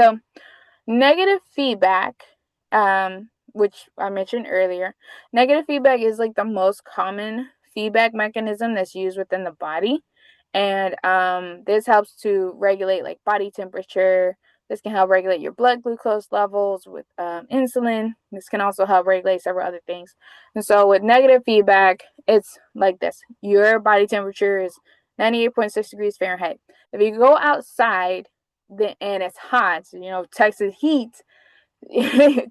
So negative feedback, which I mentioned earlier, negative feedback is like the most common feedback mechanism that's used within the body. And this helps to regulate like body temperature. This can help regulate your blood glucose levels with insulin. This can also help regulate several other things. And so with negative feedback, it's like this. Your body temperature is 98.6 degrees Fahrenheit. If you go outside and it's hot, Texas heat,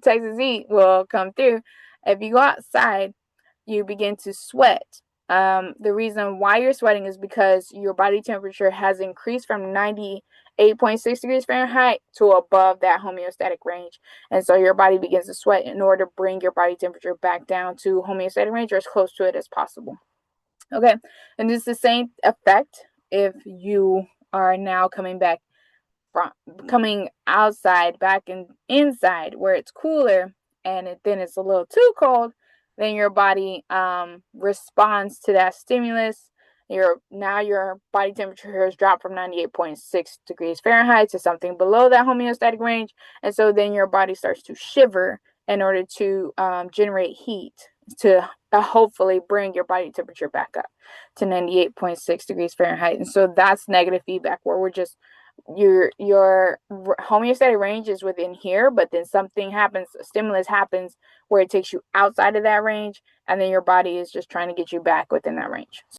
Texas heat will come through. If you go outside, you begin to sweat. The reason why you're sweating is because your body temperature has increased from 98.6 degrees Fahrenheit to above that homeostatic range. And so your body begins to sweat in order to bring your body temperature back down to homeostatic range or as close to it as possible. Okay, and it's the same effect if you are now coming outside back inside where it's cooler and then it's a little too cold, then your body responds to that stimulus. Your body temperature has dropped from 98.6 degrees Fahrenheit to something below that homeostatic range, and so then your body starts to shiver in order to generate heat to hopefully bring your body temperature back up to 98.6 degrees Fahrenheit. And so that's negative feedback, where we're just your homeostatic range is within here, but then something happens, a stimulus happens where it takes you outside of that range, and then your body is just trying to get you back within that range.